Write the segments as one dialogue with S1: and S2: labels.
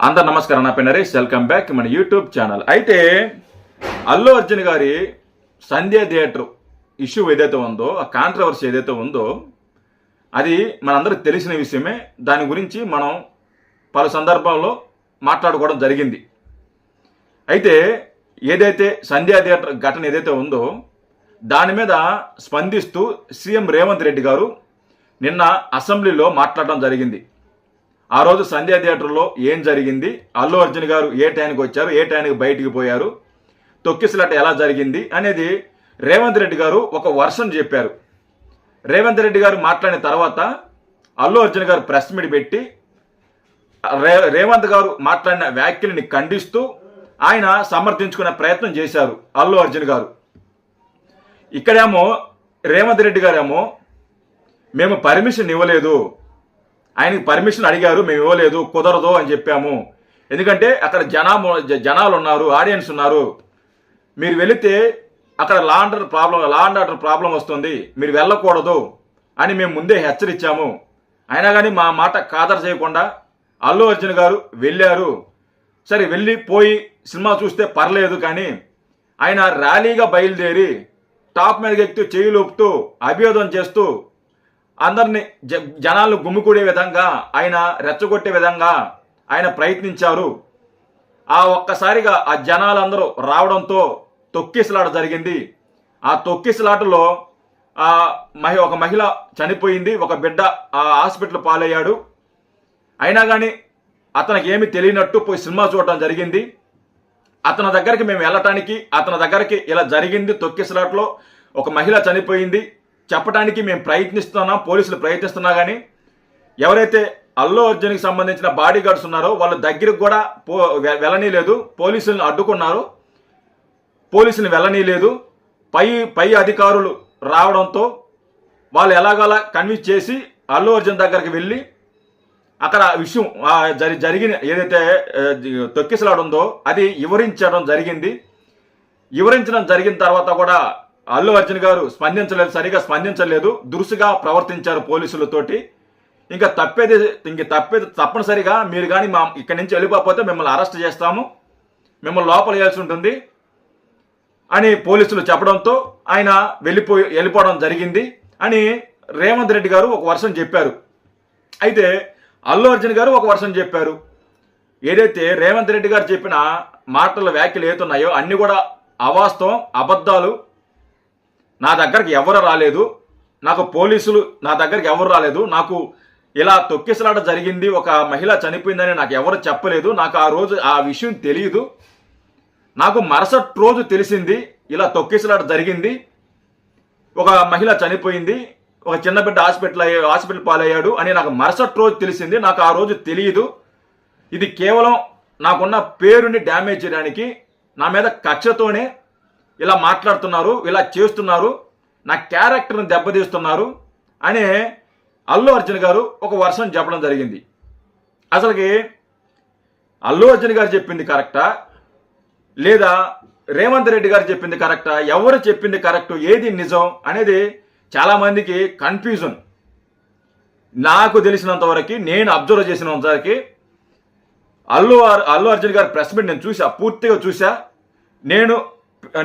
S1: అందరు నమస్కారం. నా పేరు నరేష్. వెల్కమ్ బ్యాక్ మన యూట్యూబ్ ఛానల్. అయితే అల్లు అర్జున్ గారి సంధ్య థియేటర్ ఇష్యూ ఏదైతే ఉందో, ఆ కాంట్రవర్సీ ఏదైతే ఉందో, అది మనందరికి తెలిసిన విషయమే. దాని గురించి మనం పలు సందర్భాల్లో మాట్లాడుకోవడం జరిగింది. అయితే ఏదైతే సంధ్య థియేటర్ ఘటన ఏదైతే ఉందో దాని మీద స్పందిస్తూ సీఎం రేవంత్ రెడ్డి గారు నిన్న అసెంబ్లీలో మాట్లాడడం జరిగింది. ఆ రోజు సంధ్య థియేటర్లో ఏం జరిగింది, అల్లు అర్జున్ గారు ఏ టైంకి వచ్చారు, ఏ టైంకి బయటికి పోయారు, తొక్కిసలాట ఎలా జరిగింది అనేది రేవంత్ రెడ్డి గారు ఒక వర్షన్ చెప్పారు. రేవంత్ రెడ్డి గారు మాట్లాడిన తర్వాత అల్లు అర్జున్ గారు ప్రెస్ మీట్ పెట్టి రేవంత్ గారు మాట్లాడిన వ్యాఖ్యలని ఖండిస్తూ ఆయన సమర్థించుకునే ప్రయత్నం చేశారు అల్లు అర్జున్ గారు. ఇక్కడేమో రేవంత్ రెడ్డి గారేమో మేము పర్మిషన్ ఇవ్వలేదు, ఆయనకి పర్మిషన్ అడిగారు, మేము ఇవ్వలేదు, కుదరదు అని చెప్పాము. ఎందుకంటే అక్కడ జనాలు ఉన్నారు, ఆడియన్స్ ఉన్నారు, మీరు వెళితే అక్కడ లా అండ్ ఆర్డర్ ప్రాబ్లం వస్తుంది, మీరు వెళ్ళకూడదు అని మేము ముందే హెచ్చరించాము. అయినా కానీ మా మాట ఖాతరు చేయకుండా అల్లు అర్జున్ గారు వెళ్ళారు. సరే, వెళ్ళిపోయి సినిమా చూస్తే పర్లేదు, కానీ ఆయన ర్యాలీగా బయలుదేరి టాప్ మీదకి ఎక్కుతూ చేయి లోపుతూ అభివాదం చేస్తూ అందరినీ జనాలను గుమ్మికూడే విధంగా, ఆయన రెచ్చగొట్టే విధంగా ఆయన ప్రయత్నించారు. ఆ ఒక్కసారిగా ఆ జనాలందరూ రావడంతో తొక్కిసలాట జరిగింది. ఆ తొక్కిసలాటలో ఒక మహిళ చనిపోయింది, ఒక బిడ్డ హాస్పిటల్ పాలయ్యాడు. అయినా కానీ అతనికి ఏమి తెలియనట్టు పోయి సినిమా చూడటం జరిగింది. అతని దగ్గరికి మేము వెళ్ళటానికి, అతని దగ్గరికి ఇలా జరిగింది, తొక్కిసలాటలో ఒక మహిళ చనిపోయింది చెప్పడానికి మేము ప్రయత్నిస్తున్నాం, పోలీసులు ప్రయత్నిస్తున్నా కానీ ఎవరైతే అల్లు అర్జున్కి సంబంధించిన బాడీ గార్డ్స్ ఉన్నారో వాళ్ళ దగ్గరకు కూడా వెళ్ళనీలేదు. పోలీసులను అడ్డుకున్నారు, పోలీసులను వెళ్ళనీలేదు. పై అధికారులు రావడంతో వాళ్ళు ఎలాగలా కన్విన్స్ చేసి అల్లు అర్జున్ దగ్గరికి వెళ్ళి అక్కడ విషయం జరిగిన ఏదైతే తొక్కిసలాడుందో అది వివరించడం జరిగింది. వివరించడం జరిగిన తర్వాత కూడా అల్లు అర్జున్ గారు సరిగా స్పందించలేదు, దురుసుగా ప్రవర్తించారు పోలీసులతోటి. ఇంకా తప్పనిసరిగా మీరు కానీ ఇక్కడి నుంచి వెళ్ళిపోతే మిమ్మల్ని అరెస్ట్ చేస్తాము, మిమ్మల్ని లోపల వేయాల్సి ఉంటుంది అని పోలీసులు చెప్పడంతో ఆయన వెళ్ళిపోవడం జరిగింది అని రేవంత్ రెడ్డి గారు ఒక వర్షన్ చెప్పారు. అయితే అల్లు అర్జున్ గారు ఒక వర్షన్ చెప్పారు. ఏదైతే రేవంత్ రెడ్డి గారు చెప్పిన వ్యాఖ్యలు ఏతున్నాయో అన్ని కూడా అవాస్తవం, అబద్ధాలు. నా దగ్గరికి ఎవరు రాలేదు, నాకు పోలీసులు నా దగ్గరికి ఎవరు రాలేదు, నాకు ఇలా తొక్కిసలాట జరిగింది, ఒక మహిళ చనిపోయిందని నాకు ఎవరు చెప్పలేదు, నాకు ఆ రోజు ఆ విషయం తెలియదు, నాకు మరుసటి రోజు తెలిసింది ఇలా జరిగింది, ఒక మహిళ చనిపోయింది, ఒక చిన్న బిడ్డ హాస్పిటల్ పాలయ్యాడు అని నాకు మరుసటి రోజు తెలిసింది, నాకు ఆ రోజు తెలియదు. ఇది కేవలం నాకున్న పేరుని డ్యామేజ్ చేయడానికి, నా మీద కక్షతోనే ఇలా మాట్లాడుతున్నారు, ఇలా చేస్తున్నారు, నా క్యారెక్టర్ని దెబ్బతీస్తున్నారు అనే అల్లు అర్జున్ గారు ఒక వర్షన్ చెప్పడం జరిగింది. అసలుకి అల్లు అర్జున్ గారు చెప్పింది కరెక్టా లేదా రేవంత్ రెడ్డి గారు చెప్పింది కరెక్టా, ఎవరు చెప్పింది కరెక్ట్, ఏది నిజం అనేది చాలా మందికి కన్ఫ్యూజన్. నాకు తెలిసినంత వరకు, నేను అబ్జర్వ్ చేసినంత వరకు అల్లు అర్జున్ గారి ప్రెస్ మీట్ నేను చూసా, పూర్తిగా చూసా.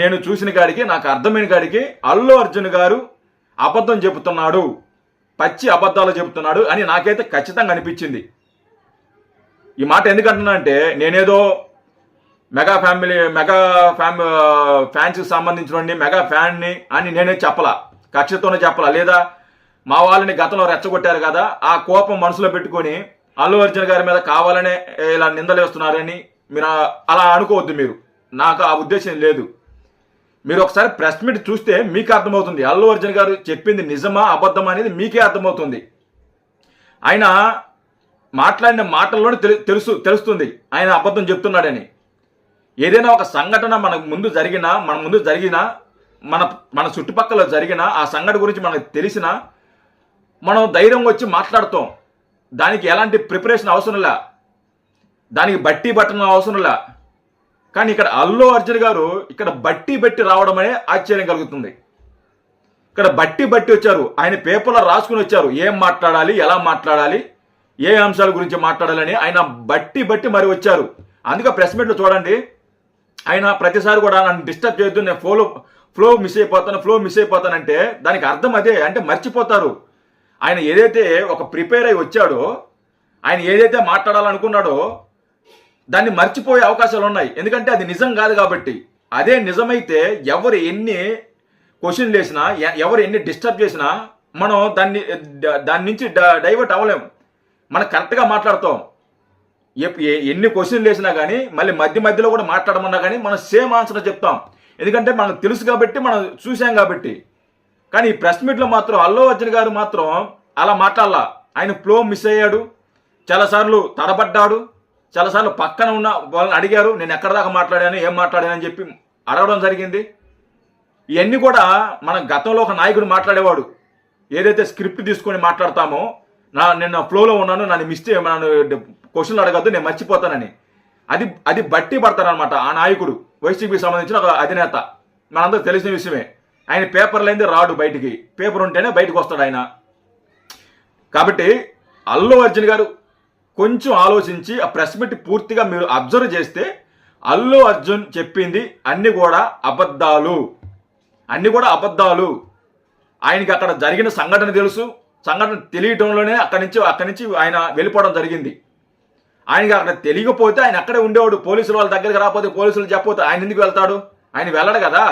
S1: నేను చూసిన కాడికి, నాకు అర్థమైన కాడికి అల్లు అర్జున్ గారు అబద్ధం చెబుతున్నాడు, పచ్చి అబద్ధాలు చెబుతున్నాడు అని నాకైతే ఖచ్చితంగా అనిపించింది. ఈ మాట ఎందుకంటున్నా అంటే, నేనేదో మెగా ఫ్యాన్స్కి సంబంధించిన మెగా ఫ్యాన్ని అని నేనే చెప్పలా, కక్షతోనే చెప్పలా. లేదా మా వాళ్ళని గతంలో రెచ్చగొట్టారు కదా, ఆ కోపం మనసులో పెట్టుకొని అల్లు అర్జున్ గారి మీద కావాలనే ఇలా నిందలేస్తున్నారని మీరు అలా అనుకోవద్దు. మీరు, నాకు ఆ ఉద్దేశం లేదు. మీరు ఒకసారి ప్రెస్ మీట్ చూస్తే మీకు అర్థమవుతుంది అల్లు అర్జున్ గారు చెప్పింది నిజమా అబద్ధమా అనేది మీకే అర్థమవుతుంది. ఆయన మాట్లాడిన మాటల్లోనే తెలుస్తుంది ఆయన అబద్ధం చెప్తున్నాడని. ఏదైనా ఒక సంఘటన మన ముందు జరిగినా మన చుట్టుపక్కల జరిగిన ఆ సంఘటన గురించి మనకు తెలిసినా మనం ధైర్యం వచ్చి మాట్లాడుతాం. దానికి ఎలాంటి ప్రిపరేషన్ అవసరంలా, దానికి బట్టి బట్టన అవసరంలా. కానీ ఇక్కడ అల్లు అర్జున్ గారు ఇక్కడ బట్టి రావడం అనే ఆశ్చర్యం కలుగుతుంది. ఇక్కడ బట్టి వచ్చారు, ఆయన పేపర్లో రాసుకుని వచ్చారు ఏం మాట్లాడాలి, ఎలా మాట్లాడాలి, ఏ అంశాల గురించి మాట్లాడాలని ఆయన బట్టి మరి వచ్చారు. అందుకే ప్రెస్ మీట్లో చూడండి, ఆయన ప్రతిసారి కూడా నన్ను డిస్టర్బ్ చేయొద్దు, నేను ఫ్లో మిస్ అయిపోతానంటే దానికి అర్థం అదే. అంటే మర్చిపోతారు. ఆయన ఏదైతే ఒక ప్రిపేర్ అయి వచ్చాడో, ఆయన ఏదైతే మాట్లాడాలనుకున్నాడో దాన్ని మర్చిపోయే అవకాశాలు ఉన్నాయి. ఎందుకంటే అది నిజం కాదు కాబట్టి. అదే నిజమైతే ఎవరు ఎన్ని క్వశ్చన్లు వేసినా, ఎవరు ఎన్ని డిస్టర్బ్ చేసినా మనం దాని నుంచి డైవర్ట్ అవ్వలేము. మనం కరెక్ట్గా మాట్లాడతాం. ఎన్ని క్వశ్చన్లు వేసినా కానీ మళ్ళీ మధ్యలో కూడా మాట్లాడమన్నా కానీ మనం సేమ్ ఆన్సర్ చెప్తాం. ఎందుకంటే మనకు తెలుసు కాబట్టి, మనం చూసాం కాబట్టి. కానీ ఈ ప్రెస్ మీట్లో మాత్రం అల్లు అర్జున్ గారు మాత్రం అలా మాట్లాడాల. ఆయన ఫ్లో మిస్ అయ్యాడు, చాలాసార్లు తడబడ్డాడు, చాలాసార్లు పక్కన ఉన్న వాళ్ళని అడిగారు, నేను ఎక్కడ దాకా మాట్లాడాను, ఏం మాట్లాడాను అని చెప్పి అడగడం జరిగింది. ఇవన్నీ కూడా మన గతంలో ఒక నాయకుడు మాట్లాడేవాడు. ఏదైతే స్క్రిప్ట్ తీసుకొని మాట్లాడతామో, నేను ఫ్లోలో ఉన్నాను, నన్ను క్వశ్చన్లు అడగద్దు, నేను మర్చిపోతానని, అది బట్టి పడతారనమాట ఆ నాయకుడు. వైసీపీకి సంబంధించిన ఒక అధినేత, మనందరూ తెలిసిన విషయమే. ఆయన పేపర్ లేనిదే రాడు బయటికి, పేపర్ ఉంటేనే బయటకు వస్తాడు ఆయన. కాబట్టి అల్లు అర్జున్ గారు కొంచెం ఆలోచించి ఆ ప్రెస్ మీట్ పూర్తిగా మీరు అబ్జర్వ్ చేస్తే అల్లు అర్జున్ చెప్పింది అన్ని కూడా అబద్ధాలు. ఆయనకి అక్కడ జరిగిన సంఘటన తెలుసు. సంఘటన తెలియటంలోనే అక్కడి నుంచి ఆయన వెళ్ళిపోవడం జరిగింది. ఆయనకి అక్కడ తెలియకపోతే ఆయన అక్కడే ఉండేవాడు. పోలీసులు వాళ్ళ దగ్గరికి రాకపోతే, పోలీసులు చెప్పకపోతే ఆయన ఎందుకు వెళ్తాడు? ఆయన వెళ్ళడు కదా.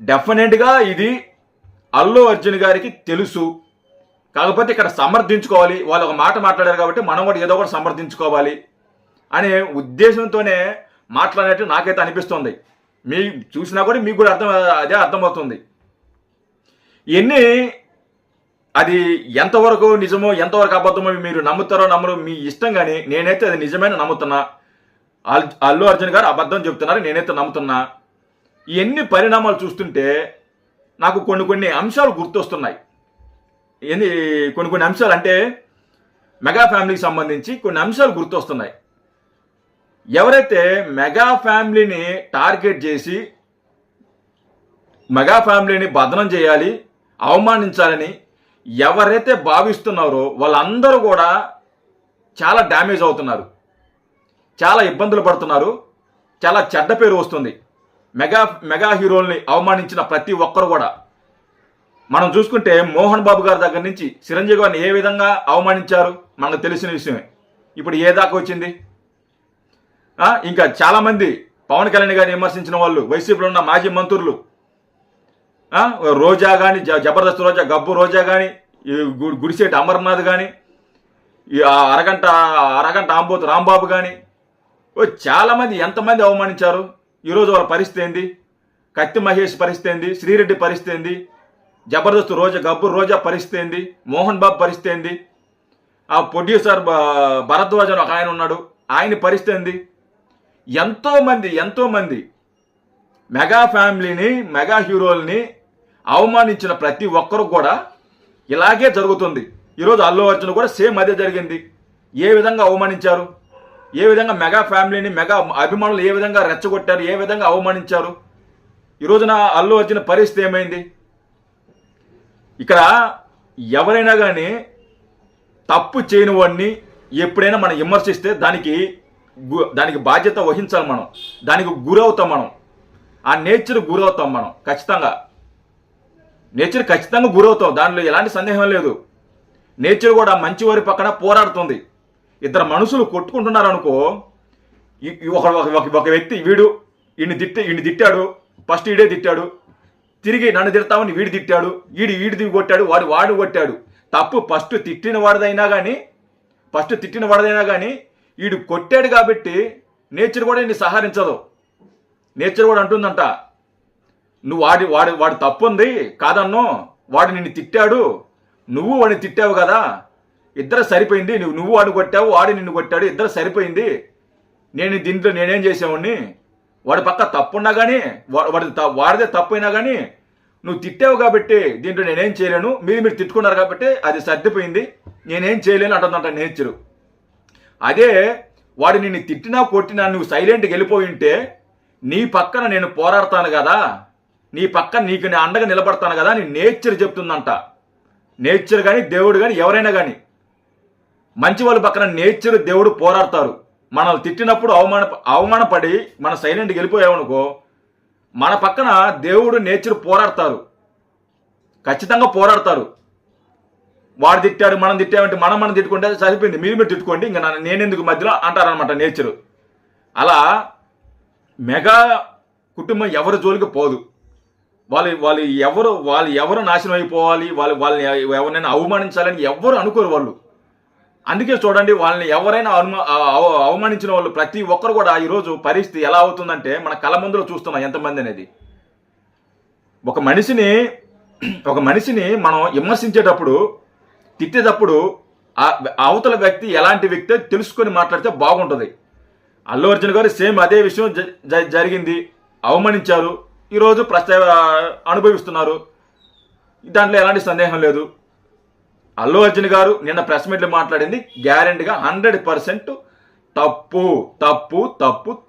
S1: డెఫినెట్గా ఇది అల్లు అర్జున్ గారికి తెలుసు. కాకపోతే ఇక్కడ సమర్థించుకోవాలి, వాళ్ళు ఒక మాట మాట్లాడారు కాబట్టి మనం కూడా ఏదో ఒకటి సమర్థించుకోవాలి అనే ఉద్దేశంతోనే మాట్లాడినట్టు నాకైతే అనిపిస్తుంది. మీ చూసినా కూడా మీకు కూడా అదే అర్థమవుతుంది. ఇవన్నీ అది ఎంతవరకు నిజమో ఎంతవరకు అబద్ధమో మీరు నమ్ముతారో నమ్మరు మీ ఇష్టం. కానీ నేనైతే అది నిజమైన నమ్ముతున్నా. అల్లు అర్జున్ గారు అబద్ధం చెప్తున్నారు, నేనైతే నమ్ముతున్నా. ఇవన్నీ పరిణామాలు చూస్తుంటే నాకు కొన్ని అంశాలు గుర్తొస్తున్నాయి. కొన్ని అంశాలు అంటే మెగా ఫ్యామిలీకి సంబంధించి కొన్ని అంశాలు గుర్తొస్తున్నాయి. ఎవరైతే మెగా ఫ్యామిలీని టార్గెట్ చేసి మెగా ఫ్యామిలీని బదనం చేయాలి, అవమానించాలని ఎవరైతే భావిస్తున్నారో వాళ్ళందరూ కూడా చాలా డ్యామేజ్ అవుతున్నారు, చాలా ఇబ్బందులు పడుతున్నారు, చాలా చెడ్డ పేరు వస్తుంది. మెగా హీరోల్ని అవమానించిన ప్రతి ఒక్కరు కూడా మనం చూసుకుంటే మోహన్ బాబు గారి దగ్గర నుంచి చిరంజీవి గారిని ఏ విధంగా అవమానించారు మనకు తెలిసిన విషయమే. ఇప్పుడు ఏ దాకా వచ్చింది? ఇంకా చాలామంది పవన్ కళ్యాణ్ గారిని విమర్శించిన వాళ్ళు, వైసీపీలో ఉన్న మాజీ మంత్రులు, రోజా కానీ, జబర్దస్త్ రోజా, గబ్బు రోజా కానీ, గుడిసేటి అమర్నాథ్ కానీ, అరగంట ఆంబోతు రాంబాబు కానీ, చాలామంది ఎంతమంది అవమానించారు. ఈరోజు వాళ్ళ పరిస్థితి ఏంది? కత్తి మహేష్ పరిస్థితి ఏంది? శ్రీరెడ్డి పరిస్థితి ఏంది? జబర్దస్త్ రోజా, గబ్బు రోజా పరిస్థితి ఏంది? మోహన్ బాబు పరిస్థితి ఏంది? ఆ ప్రొడ్యూసర్ భరద్వాజ్ అని ఒక ఆయన ఉన్నాడు, ఆయన పరిస్థితి ఏంది? ఎంతోమంది మెగా ఫ్యామిలీని, మెగా హీరోల్ని అవమానించిన ప్రతి ఒక్కరు కూడా ఇలాగే జరుగుతుంది. ఈరోజు అల్లు అర్జున్ కూడా సేమ్ అదే జరిగింది. ఏ విధంగా అవమానించారు, ఏ విధంగా మెగా ఫ్యామిలీని, మెగా అభిమానులు ఏ విధంగా రెచ్చగొట్టారు, ఏ విధంగా అవమానించారు. ఈరోజున అల్లు అర్జున్ పరిస్థితి ఏమైంది? ఇక్కడ ఎవరైనా కానీ తప్పు చేయని వాడిని ఎప్పుడైనా మనం విమర్శిస్తే దానికి బాధ్యత వహించాలి. మనం దానికి గురవుతాం, మనం ఆ నేచర్ గురవుతాం. మనం ఖచ్చితంగా గురవుతాం, దానిలో ఎలాంటి సందేహం లేదు. నేచర్ కూడా మంచివారి పక్కన పోరాడుతుంది. ఇద్దరు మనుషులు కొట్టుకుంటున్నారు అనుకో, ఒక వ్యక్తి ఈయన్ని తిట్టాడు, ఫస్ట్ ఈడే తిట్టాడు, తిరిగి నన్ను తిడతామని వీడు తిట్టాడు, ఈడిది కొట్టాడు, వాడు కొట్టాడు. తప్పు ఫస్ట్ తిట్టిన వాడిదైనా కానీ వీడు కొట్టాడు కాబట్టి నేచర్ కూడా ఈయన్ని సహకరించదు. నేచర్ కూడా అంటుందంట, నువ్వు వాడు తప్పు ఉంది కాదన్నో, వాడు నిన్ను తిట్టాడు, నువ్వు వాడిని తిట్టావు కదా, ఇద్దరు సరిపోయింది. నువ్వు వాడిని కొట్టావు, వాడు నిన్ను కొట్టాడు, ఇద్దరు సరిపోయింది. దీంట్లో నేనేం చేసావుని, వాడి పక్క తప్పున్నా కానీ, వాడిదే తప్పు అయినా కానీ నువ్వు తిట్టావు కాబట్టి దీంట్లో నేనేం చేయలేను, మీరు తిట్టుకున్నారు కాబట్టి అది సర్దిపోయింది, నేనేం చేయలేను అంటుందంట నేచరు. అదే వాడు నిన్ను తిట్టినా కొట్టినా నువ్వు సైలెంట్గా వెళ్ళిపోయి ఉంటే నీ పక్కన నేను పోరాడతాను కదా, నీ పక్కన నీకు నేను అండగా నిలబడతాను కదా అని నేచర్ చెప్తుందంట. నేచర్ కానీ, దేవుడు కానీ, ఎవరైనా కానీ మంచి వాళ్ళ పక్కన నేచర్ దేవుడు పోరాడతారు. మనల్ని తిట్టినప్పుడు అవమానపడి మన సైలెంట్కి వెళ్ళిపోయామనుకో, మన పక్కన దేవుడు నేచర్ పోరాడతారు, ఖచ్చితంగా పోరాడతారు. వాడు తిట్టాడు మనం తిట్టామంటే మనం తిట్టుకుంటే సరిపోయింది, మీరు తిట్టుకోండి, ఇంకా నేనెందుకు మధ్యలో అంటారనమాట నేచరు. అలా మెగా కుటుంబం ఎవరి జోలికి పోదు. వాళ్ళు ఎవరు నాశనం అయిపోవాలి, వాళ్ళని ఎవరినైనా అవమానించాలని ఎవరు అనుకోరు వాళ్ళు. అందుకే చూడండి, వాళ్ళని ఎవరైనా అవమానించిన వాళ్ళు ప్రతి ఒక్కరు కూడా ఈరోజు పరిస్థితి ఎలా అవుతుందంటే మన కళ్ళ ముందులో చూస్తున్నాం ఎంతమంది అనేది. ఒక మనిషిని మనం విమర్శించేటప్పుడు, తిట్టేటప్పుడు అవతల వ్యక్తి ఎలాంటి వ్యక్తి తెలుసుకొని మాట్లాడితే బాగుంటుంది. అల్లు అర్జున్ గారు సేమ్ అదే విషయం జరిగింది, అవమానించారు, ఈరోజు అనుభవిస్తున్నారు, దాంట్లో ఎలాంటి సందేహం లేదు. అల్లు అర్జున్ గారు నిన్న ప్రెస్ మీట్లో మాట్లాడింది గ్యారెంటీగా 100%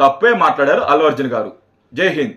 S1: తప్పే మాట్లాడారు అల్లు అర్జున్ గారు. జై హింద్.